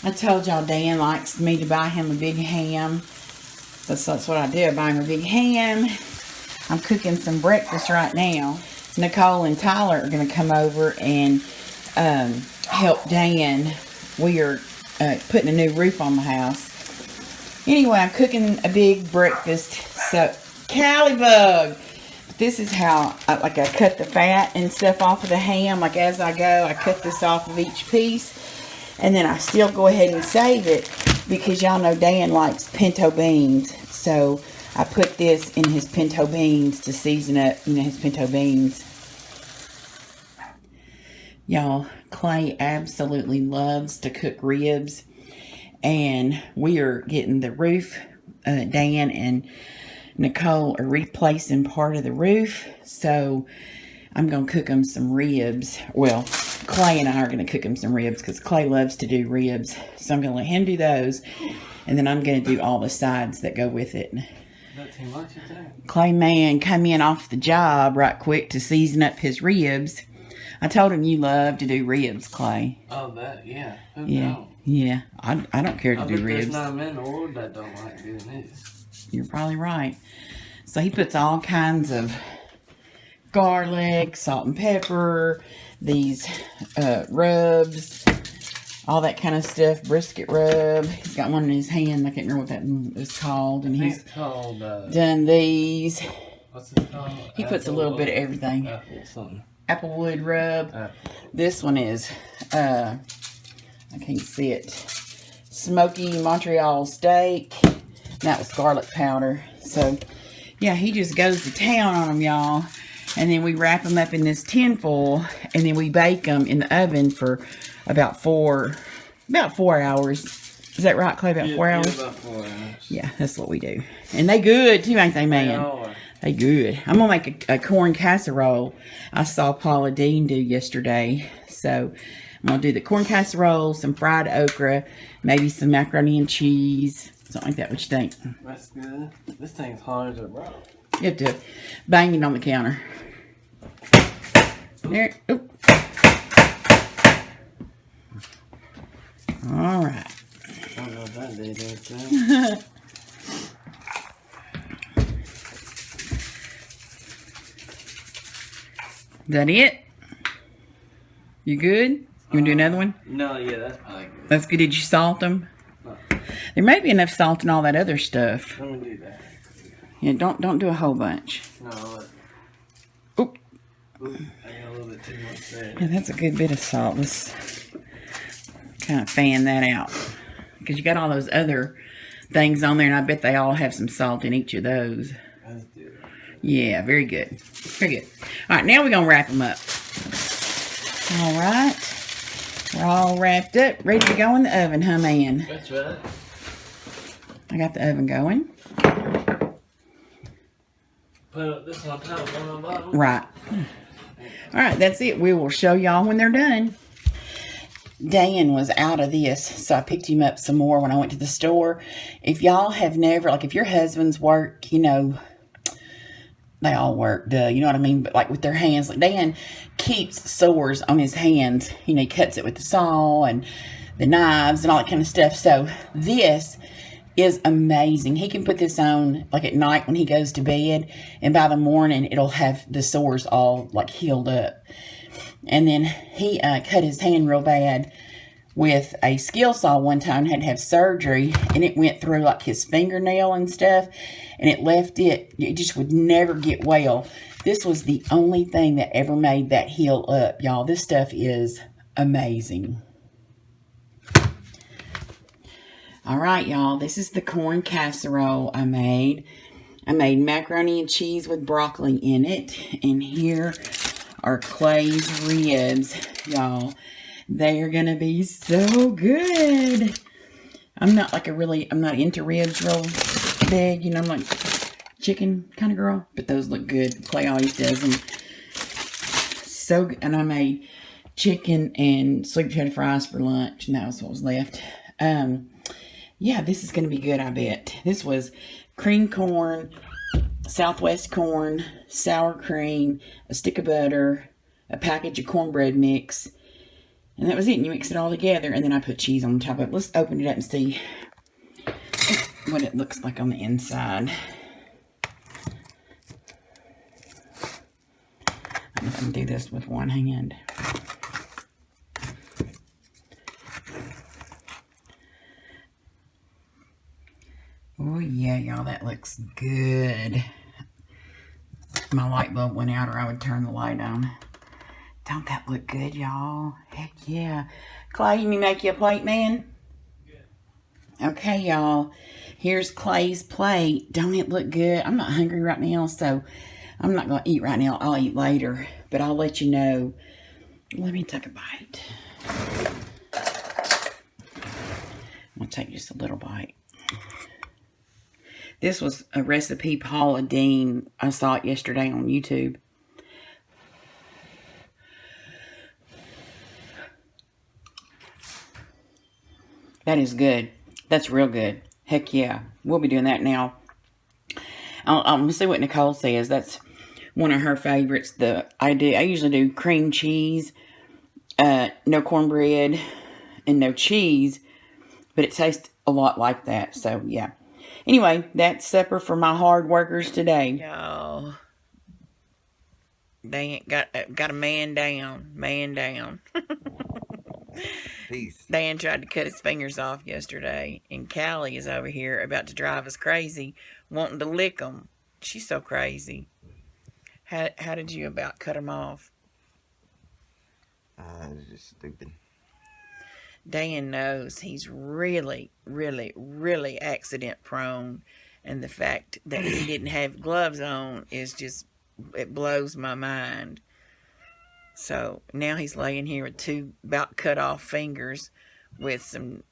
I told y'all Dan likes me to buy him a big ham. That's what I do. I buy him a big ham. I'm cooking some breakfast right now. Nicole and Tyler are going to come over and help Dan. We are putting a new roof on the house. Anyway, I'm cooking a big breakfast. So, Callybug. This is how I cut the fat and stuff off of the ham. Like as I go, I cut this off of each piece. And then I still go ahead and save it because y'all know Dan likes pinto beans. So I put this in his pinto beans to season up, his pinto beans. Y'all, Clay absolutely loves to cook ribs. And we are getting the roof. Dan and Nicole are replacing part of the roof. So I'm going to cook them some ribs. Well, Clay and I are going to cook him some ribs because Clay loves to do ribs. So I'm going to let him do those. And then I'm going to do all the sides that go with it. Not too much, you think? Clay man come in off the job right quick to season up his ribs. I told him you love to do ribs, Clay. Oh, that, yeah. Who Yeah. don't? Yeah. I don't care to do ribs. There's not men in the world that don't like doing this. You're probably right. So he puts all kinds of garlic, salt and pepper, these rubs, all that kind of stuff, brisket rub. He's got one in his hand. I can't remember what that is called. And he's called, done these. What's it called? He puts a little bit of everything. Apple something. Applewood rub. Apple. This one is, I can't see it, smoky Montreal steak. That was garlic powder. So, yeah, he just goes to town on them, y'all. And then we wrap them up in this tin foil, and then we bake them in the oven for about 4 hours. Is that right, Clay? About 4 hours? Yeah, about 4 hours. Yeah, that's what we do. And they good, too, ain't they, man? They are. They good. I'm going to make a corn casserole I saw Paula Dean do yesterday. So, I'm going to do the corn casserole, some fried okra, maybe some macaroni and cheese. Something like that. What you think? That's good. This thing's hard as a rock. You have to bang it on the counter. There. Oop. All right. I don't know if that did that. Is that it? You good? You want to do another one? No, yeah, that's probably good. That's good. Did you salt them? No. There may be enough salt in all that other stuff. Let me do that. Yeah, don't do a whole bunch. No, Oop. I got a little bit too much there. Yeah, that's a good bit of salt. Let's kind of fan that out. Because you got all those other things on there, and I bet they all have some salt in each of those. Let's do it. Yeah, very good. Very good. All right, now we're going to wrap them up. All right. We're all wrapped up, ready to go in the oven, huh, man? That's right. I got the oven going. Put this on top, one on bottom. Right. All right, that's it. We will show y'all when they're done. Dan was out of this, so I picked him up some more when I went to the store. If y'all have never, like if your husbands work, they all work, duh, you know what I mean? But like with their hands, like Dan keeps sores on his hands. He cuts it with the saw and the knives and all that kind of stuff. So this is amazing. He can put this on like at night when he goes to bed, and by the morning it'll have the sores all like healed up. And then he cut his hand real bad with a skill saw one time, had to have surgery, and it went through like his fingernail and stuff, and it left it just would never get well. This was the only thing that ever made that heal up, y'all. This stuff is amazing. All right, y'all, this is the corn casserole I made. I made macaroni and cheese with broccoli in it, and here are Clay's ribs, y'all. They are going to be so good. I'm not into ribs real big, I'm like chicken kind of girl, but those look good. Clay always does them. So good. And I made chicken and sweet potato fries for lunch, and that was what was left. Yeah, this is going to be good, I bet. This was cream corn, Southwest corn, sour cream, a stick of butter, a package of cornbread mix, And that was it. And you mix it all together. And then I put cheese on top of it. Let's open it up and see what it looks like on the inside. I'm going to do this with one hand. Oh, yeah, y'all. That looks good. My light bulb went out or I would turn the light on. Don't that look good, y'all? Heck yeah. Clay, you need to make you a plate, man? Okay, y'all. Here's Clay's plate. Don't it look good? I'm not hungry right now, so I'm not going to eat right now. I'll eat later, but I'll let you know. Let me take a bite. I'm going to take just a little bite. This was a recipe Paula Deen. I saw it yesterday on YouTube. That is good. That's real good. Heck yeah. We'll be doing that now. I'm going to see what Nicole says. That's one of her favorites. I usually do cream cheese, no cornbread, and no cheese. But it tastes a lot like that. So, yeah. Anyway, that's supper for my hard workers today. Y'all. They ain't got a man down. Man down. Peace. Dan tried to cut his fingers off yesterday, and Callie is over here about to drive us crazy, wanting to lick them. She's so crazy. How did you about cut them off? It's just stupid. Dan knows he's really, really, really accident prone, and the fact that he didn't have gloves on is just, it blows my mind. So now he's laying here with two about cut off fingers with some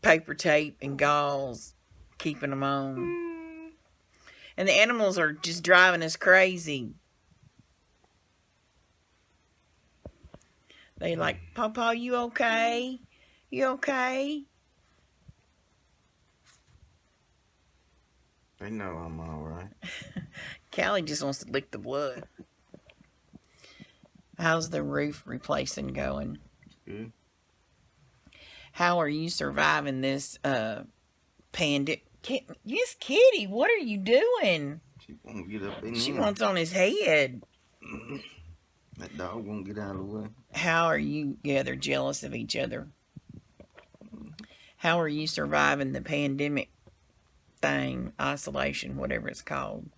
paper tape and gauze keeping them on. And the animals are just driving us crazy. They like, Pawpaw, you okay? You okay? They know I'm alright. Callie just wants to lick the blood. How's the roof replacing going? Good. How are you surviving this pandemic? Yes, Kitty, what are you doing? She won't get up in She there. wants on his head. That dog won't get out of the way. How are you? Yeah, they're jealous of each other. How are you surviving the pandemic thing, isolation, whatever it's called?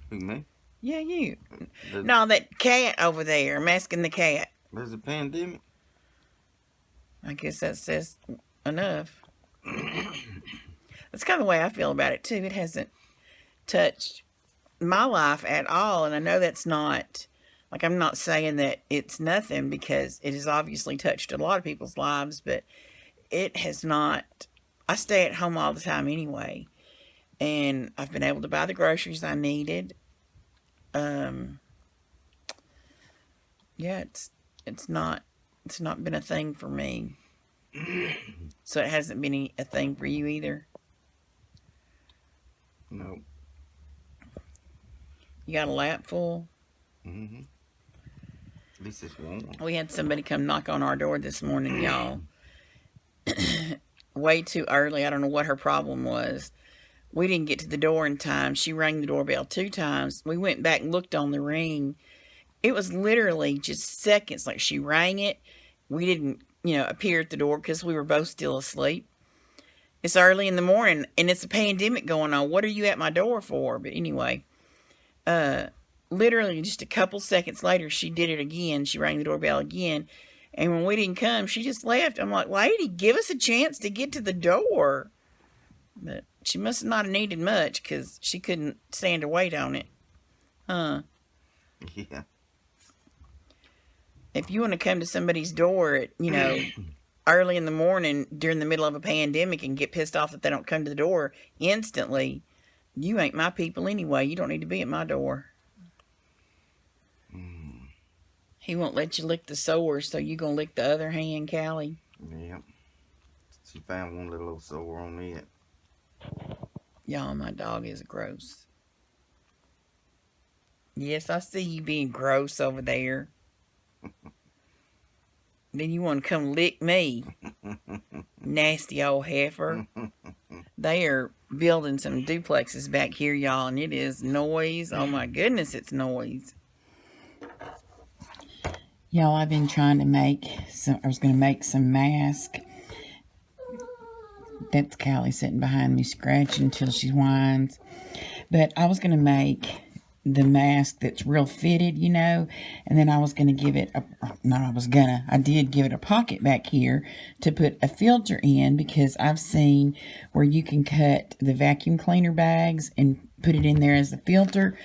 Who, me? Yeah, you. There's, No, that cat over there. I'm asking the cat. there's a pandemic. I guess that says enough. That's kind of the way I feel about it, too. It hasn't touched my life at all. And I know that's not, like, I'm not saying that it's nothing, because it has obviously touched a lot of people's lives, but it has not. I stay at home all the time anyway. And I've been able to buy the groceries I needed. Yeah, it's not been a thing for me. So it hasn't been a thing for you either. No. You got a lap full? Mm-hmm. At least it's warm. We had somebody come knock on our door this morning, y'all. Way too early. I don't know what her problem was. We didn't get to the door in time. She rang the doorbell 2 times. We went back and looked on the ring. It was literally just seconds. Like, she rang it. We didn't, appear at the door because we were both still asleep. It's early in the morning, and it's a pandemic going on. What are you at my door for? But anyway, literally just a couple seconds later, she did it again. She rang the doorbell again. And when we didn't come, she just left. I'm like, lady, give us a chance to get to the door. But she must not have needed much, because she couldn't stand to wait on it. Huh? Yeah. If you want to come to somebody's door at, early in the morning during the middle of a pandemic and get pissed off that they don't come to the door instantly, you ain't my people anyway. You don't need to be at my door. He won't let you lick the sore, so you gonna lick the other hand, Callie? Yeah. She found one little old sore on it. Y'all, my dog is gross. Yes, I see you being gross over there. Then you want to come lick me. Nasty old heifer. They are building some duplexes back here, y'all, and it is noise. Oh my goodness, it's noise. Y'all, I've been trying to make some, I was going to make some masks. That's Callie sitting behind me scratching until she whines. But I was going to make the mask that's real fitted, you know, and then I was going to give it I did give it a pocket back here to put a filter in, because I've seen where you can cut the vacuum cleaner bags and put it in there as a filter.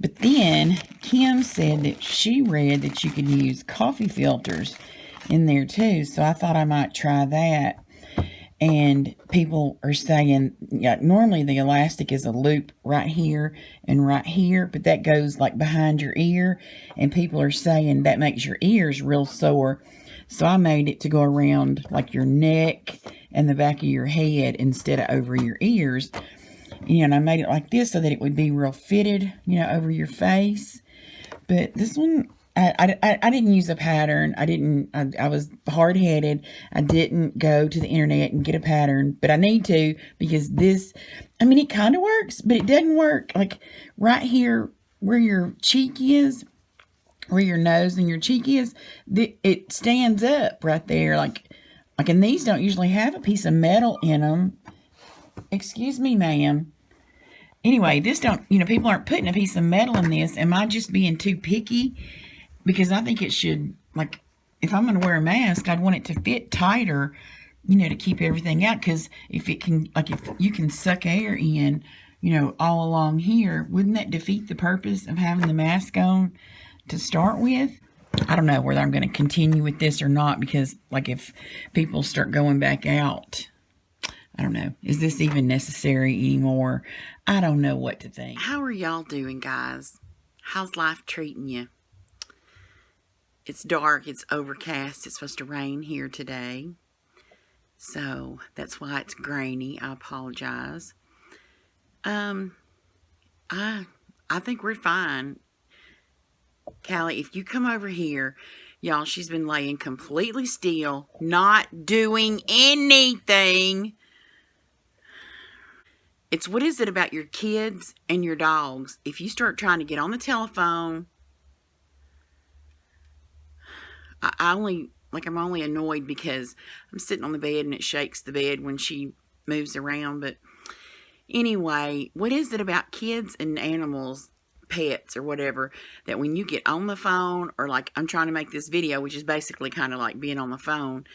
But then Kim said that she read that you could use coffee filters in there too, so I thought I might try that. And people are saying, yeah, normally the elastic is a loop right here and right here, but that goes like behind your ear. And people are saying that makes your ears real sore. So I made it to go around like your neck and the back of your head instead of over your ears. You know, and I made it like this so that it would be real fitted, you know, over your face. But this one, I didn't use a pattern. I was hard-headed. I didn't go to the internet and get a pattern, but I need to, because this, I mean, it kind of works, but it doesn't work. Like right here where your cheek is, where your nose and your cheek is, it stands up right there. Like, and these don't usually have a piece of metal in them. Excuse me, ma'am. Anyway, this don't, you know, people aren't putting a piece of metal in this. Am I just being too picky? Because I think it should, like, if I'm going to wear a mask, I'd want it to fit tighter, you know, to keep everything out. Because if it can, like, if you can suck air in, you know, all along here, wouldn't that defeat the purpose of having the mask on to start with? I don't know whether I'm going to continue with this or not, because, like, if people start going back out, I don't know. Is this even necessary anymore? I don't know what to think. How are y'all doing, guys? How's life treating you? It's dark. It's overcast. It's supposed to rain here today. So that's why it's grainy. I apologize. I think we're fine. Callie, if you come over here, y'all, she's been laying completely still, not doing anything. It's, what is it about your kids and your dogs? If you start trying to get on the telephone, I'm only annoyed because I'm sitting on the bed and it shakes the bed when she moves around. But anyway, what is it about kids and animals, pets or whatever, that when you get on the phone, or like I'm trying to make this video, which is basically kind of like being on the phone,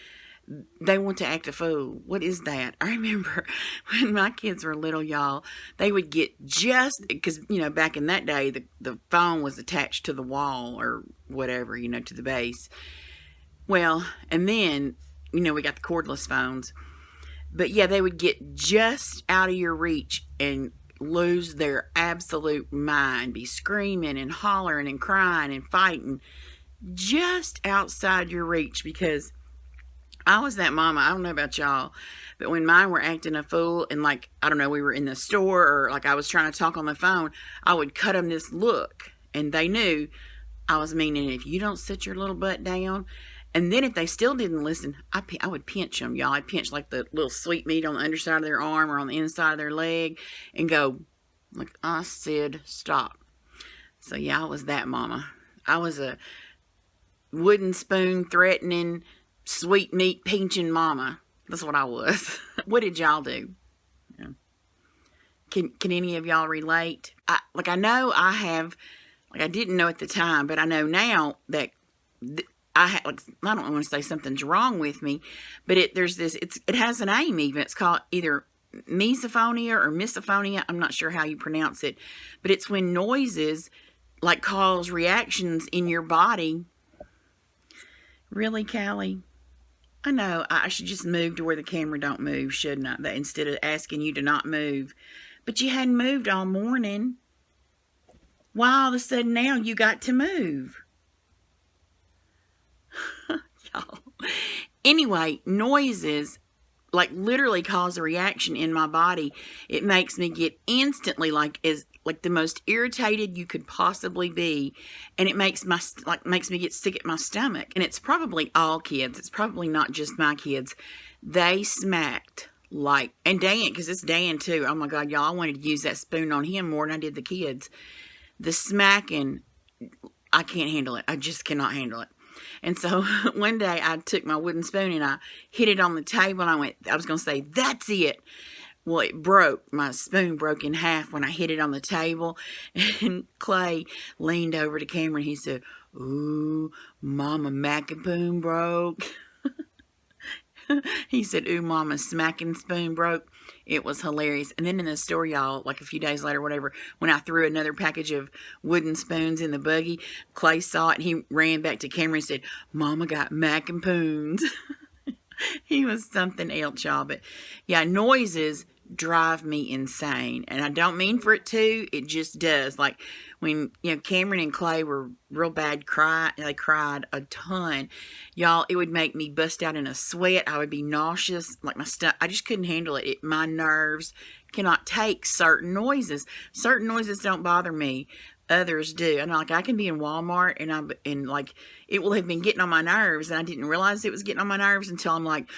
they want to act a fool? What is that? I remember when my kids were little, y'all, they would get just, because, you know, back in that day, the phone was attached to the wall or whatever, you know, to the base. Well, and then, you know, we got the cordless phones. But yeah, they would get just out of your reach and lose their absolute mind, be screaming and hollering and crying and fighting just outside your reach, because I was that mama. I don't know about y'all, but when mine were acting a fool and, like, I don't know, we were in the store or like I was trying to talk on the phone, I would cut them this look, and they knew I was meaning, if you don't sit your little butt down. And then if they still didn't listen, I would pinch them, y'all. I'd pinch like the little sweetmeat on the underside of their arm or on the inside of their leg and go, like, I said, stop. So yeah, I was that mama. I was a wooden spoon threatening, sweet meat pinching mama. That's what I was. What did y'all do? Yeah. Can any of y'all relate? I know I have, like, I didn't know at the time, but I know now that I don't want to say something's wrong with me, but it has a name even. It's called either misophonia or misophonia. I'm not sure how you pronounce it, but it's when noises like cause reactions in your body. Really, Callie? I know I should just move to where the camera don't move, shouldn't I? That instead of asking you to not move. But you hadn't moved all morning. Why all of a sudden now you got to move? Y'all. Anyway, noises like literally cause a reaction in my body. It makes me get instantly like the most irritated you could possibly be, and it makes me get sick at my stomach. And it's probably all kids. It's probably not just my kids. They smacked like, and Dan, because it's Dan too. Oh my God, y'all! I wanted to use that spoon on him more than I did the kids. The smacking, I can't handle it. I just cannot handle it. And so one day I took my wooden spoon and I hit it on the table, and I was going to say, that's it. Well, it broke. My spoon broke in half when I hit it on the table. And Clay leaned over to Cameron. He said, "Ooh, Mama Mackapoon broke." He said, "Ooh, Mama smacking spoon broke." It was hilarious. And then in the store, y'all, like a few days later, whatever, when I threw another package of wooden spoons in the buggy, Clay saw it and he ran back to Cameron and said, "Mama got mac and poons." He was something else, y'all. But yeah, noises drive me insane. And I don't mean for it to. It just does. Like when, Cameron and Clay were real bad, they cried a ton. Y'all, it would make me bust out in a sweat. I would be nauseous. Like my stomach, I just couldn't handle it. My nerves cannot take certain noises. Certain noises don't bother me. Others do. And like I can be in Walmart and like it will have been getting on my nerves, and I didn't realize it was getting on my nerves until I'm like,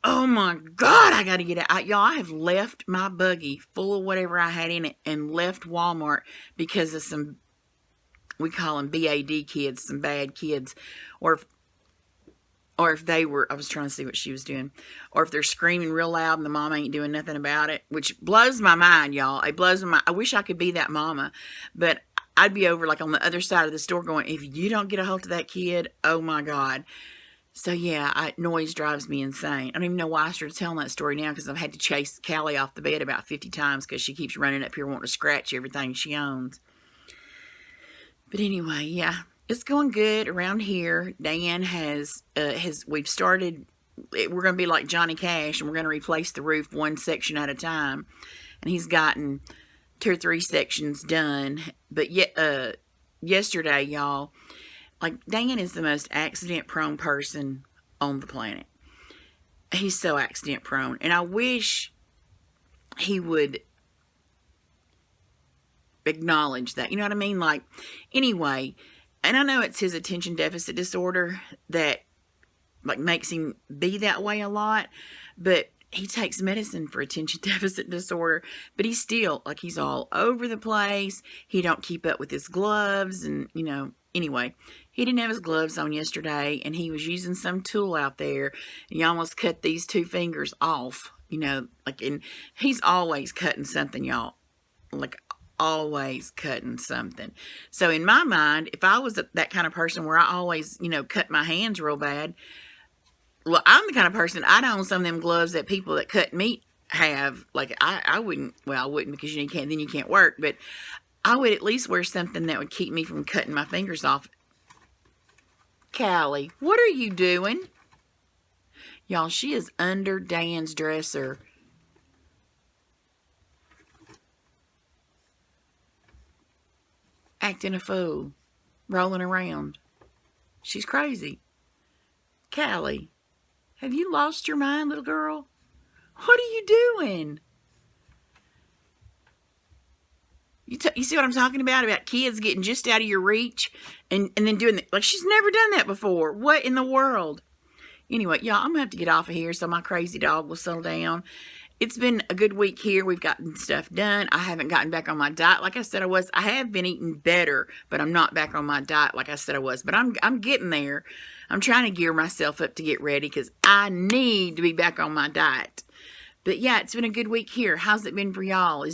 oh my God, I got to get out. Y'all, I have left my buggy full of whatever I had in it and left Walmart because of some, we call them BAD kids, some bad kids, or if they were, I was trying to see what she was doing, or if they're screaming real loud and the mama ain't doing nothing about it, which blows my mind, y'all. It blows my mind. I wish I could be that mama, but I'd be over like on the other side of the store going, if you don't get a hold of that kid, oh my God. So yeah, noise drives me insane. I don't even know why I started telling that story now, because I've had to chase Callie off the bed about 50 times because she keeps running up here wanting to scratch everything she owns. But anyway, yeah, it's going good around here. Dan we've started, we're going to be like Johnny Cash, and we're going to replace the roof one section at a time. And he's gotten 2 or 3 sections done. But yesterday, y'all, like Dan is the most accident-prone person on the planet. He's so accident-prone. And I wish he would acknowledge that. You know what I mean? Like, anyway, and I know it's his attention deficit disorder that like makes him be that way a lot, but he takes medicine for attention deficit disorder, but he's still like, he's all over the place. He don't keep up with his gloves, and anyway, he didn't have his gloves on yesterday, and he was using some tool out there, and he almost cut these 2 fingers off, and he's always cutting something, y'all, like always cutting something. So in my mind, if I was that kind of person where I always, cut my hands real bad, well, I'm the kind of person, I'd own some of them gloves that people that cut meat have. Like, I wouldn't because you can't work, but I would at least wear something that would keep me from cutting my fingers off. Callie, what are you doing? Y'all, she is under Dan's dresser. Acting a fool. Rolling around. She's crazy. Callie, have you lost your mind, little girl? What are you doing? You see what I'm talking about kids getting just out of your reach and then doing that. Like, she's never done that before. What in the world? Anyway, y'all, I'm going to have to get off of here so my crazy dog will settle down. It's been a good week here. We've gotten stuff done. I haven't gotten back on my diet like I said I was. I have been eating better, but I'm not back on my diet like I said I was. But I'm getting there. I'm trying to gear myself up to get ready because I need to be back on my diet. But yeah, it's been a good week here. How's it been for y'all?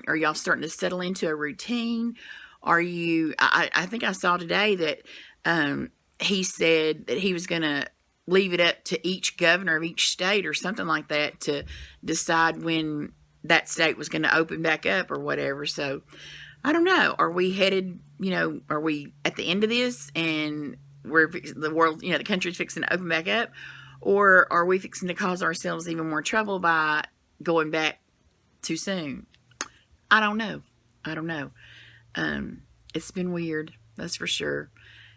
Are y'all starting to settle into a routine? I think I saw today that he said that he was going to leave it up to each governor of each state or something like that to decide when that state was going to open back up or whatever. So I don't know. Are we headed, are we at the end of this and the world, the country's fixing to open back up? Or are we fixing to cause ourselves even more trouble by going back too soon? I don't know. It's been weird. That's for sure.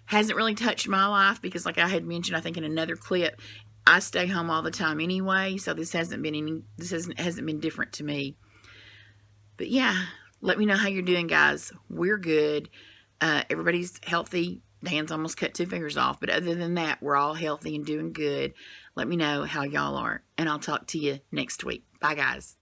Hasn't really touched my life because, like I had mentioned, I think in another clip, I stay home all the time anyway, so this hasn't been different to me. But yeah, let me know how you're doing, guys. We're good. Everybody's healthy. Dan's almost cut 2 fingers off, but other than that, we're all healthy and doing good. Let me know how y'all are, and I'll talk to you next week. Bye, guys.